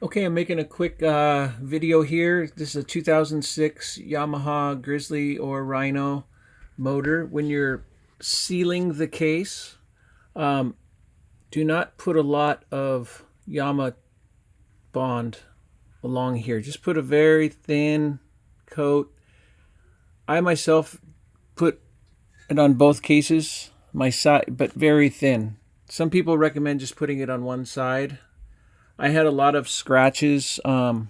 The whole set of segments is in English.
Okay, I'm making a quick video here. This is a 2006 Yamaha Grizzly or Rhino motor. When you're sealing the case, um, do not put a lot of Yamaha bond along here. Just put a very thin coat. I myself put it on both cases, my side, but very thin. Some people recommend just putting it on one side. I had a lot of scratches on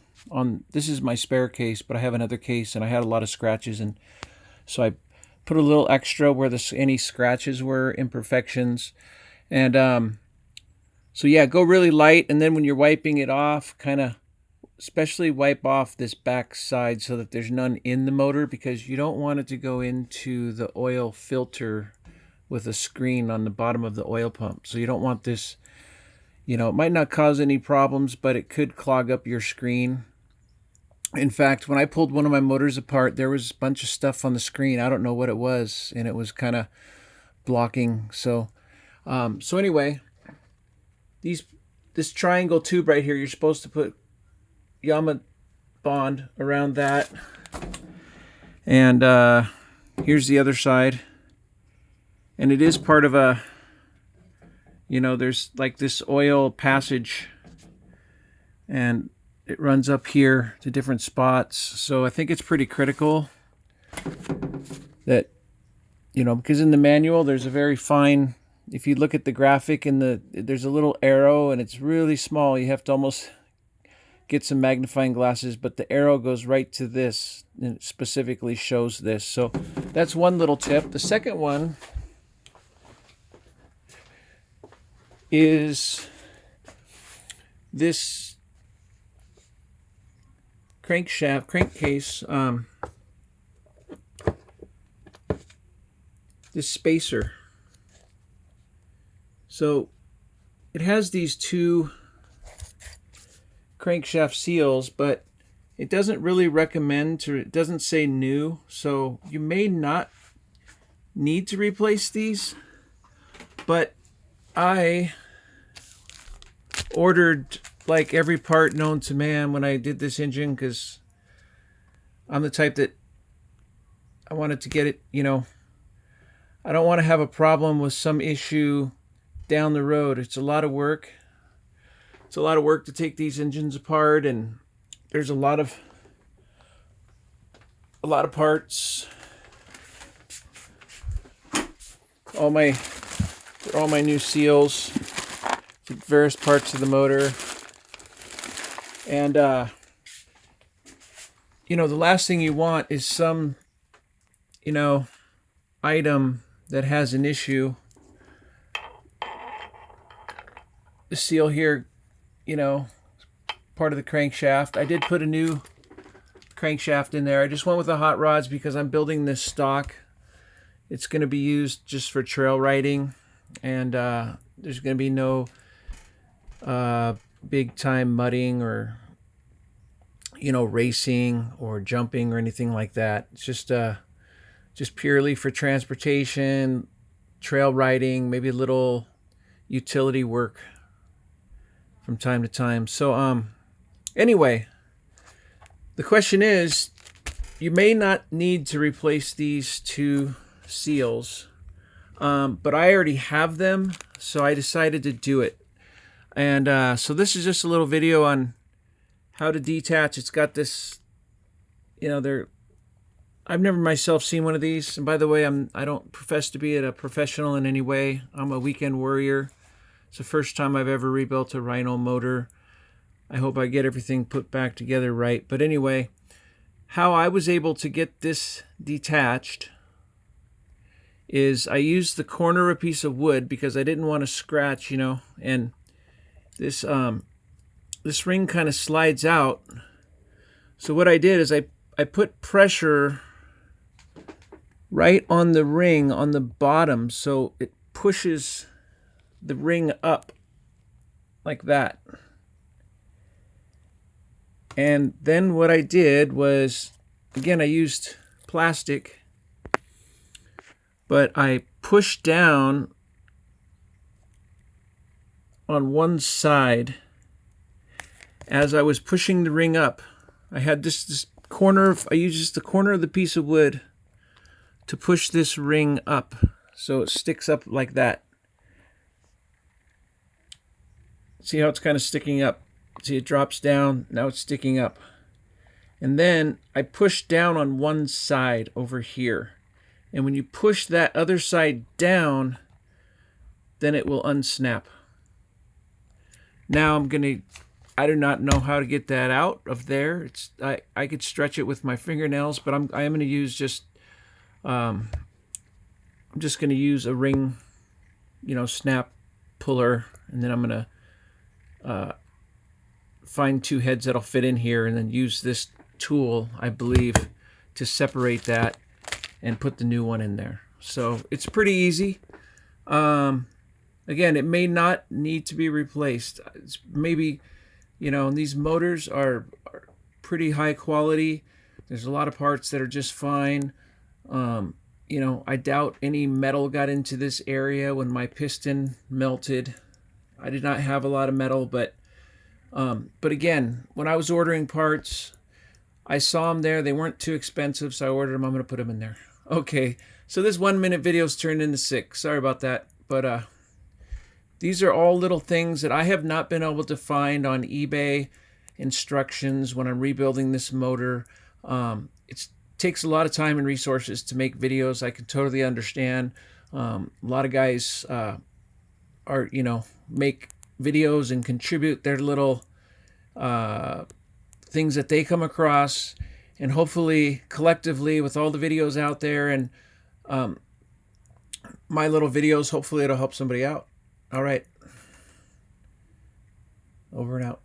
this is my spare case, but I have another case and I had a lot of scratches, and so I put a little extra where any scratches were, imperfections. And so yeah, go really light, and then when you're wiping it off, kind of especially wipe off this back side so that there's none in the motor, because you don't want it to go into the oil filter with a screen on the bottom of the oil pump. So you don't want this. It might not cause any problems, but it could clog up your screen. In fact, when I pulled one of my motors apart, there was a bunch of stuff on the screen. I don't know what it was, and it was kind of blocking. So anyway, this triangle tube right here, you're supposed to put Yamaha bond around that. And here's the other side. And it is part of a, there's like this oil passage, and it runs up here to different spots. So I think it's pretty critical that, because in the manual there's a very fine, if you look at the graphic there's a little arrow and it's really small. You have to almost get some magnifying glasses, but the arrow goes right to this and it specifically shows this. So that's one little tip. The second one is this crankcase, this spacer. So it has these two crankshaft seals, but it doesn't really recommend it doesn't say new, so you may not need to replace these, but I ordered like every part known to man when I did this engine, because I'm the type that I wanted to get it, I don't want to have a problem with some issue down the road. It's a lot of work. It's a lot of work to take these engines apart, and there's a lot of parts. All my new seals for various parts of the motor. And the last thing you want is some item that has an issue. The seal here, part of the crankshaft. I did put a new crankshaft in there. I just went with the hot rods because I'm building this stock. It's going to be used just for trail riding, and there's going to be no big time mudding or racing or jumping or anything like that. It's just purely for transportation, trail riding, maybe a little utility work from time to time. So anyway, the question is, you may not need to replace these two seals, but I already have them, so I decided to do it. And so this is just a little video on how to detach. It's got this, I've never myself seen one of these. And by the way, I don't profess to be a professional in any way. I'm a weekend warrior. It's the first time I've ever rebuilt a Rhino motor. I hope I get everything put back together right. But anyway, how I was able to get this detached is I used the corner of a piece of wood because I didn't want to scratch, and this ring kind of slides out. So what I did is I put pressure right on the ring on the bottom, so it pushes the ring up like that. And then what I did was, again, I used plastic, but I pushed down on one side as I was pushing the ring up, I had this corner of, I used just the corner of the piece of wood to push this ring up so it sticks up like that. See how it's kind of sticking up? See, it drops down, now it's sticking up. And then I push down on one side over here. And when you push that other side down, then it will unsnap. Now I do not know how to get that out of there. I could stretch it with my fingernails, but I am going to use just, I'm just going to use a ring, snap puller, and then I'm going to find two heads that'll fit in here, and then use this tool, I believe, to separate that and put the new one in there. So it's pretty easy. Again, it may not need to be replaced. It's maybe, these motors are pretty high quality. There's a lot of parts that are just fine. I doubt any metal got into this area when my piston melted. I did not have a lot of metal, but again, when I was ordering parts, I saw them there. They weren't too expensive, so I ordered them. I'm going to put them in there. Okay, so this 1 minute video's turned into 6. Sorry about that, but these are all little things that I have not been able to find on eBay instructions when I'm rebuilding this motor. It takes a lot of time and resources to make videos. I can totally understand. A lot of guys make videos and contribute their little things that they come across, and hopefully collectively with all the videos out there and my little videos, hopefully it'll help somebody out. All right. Over and out.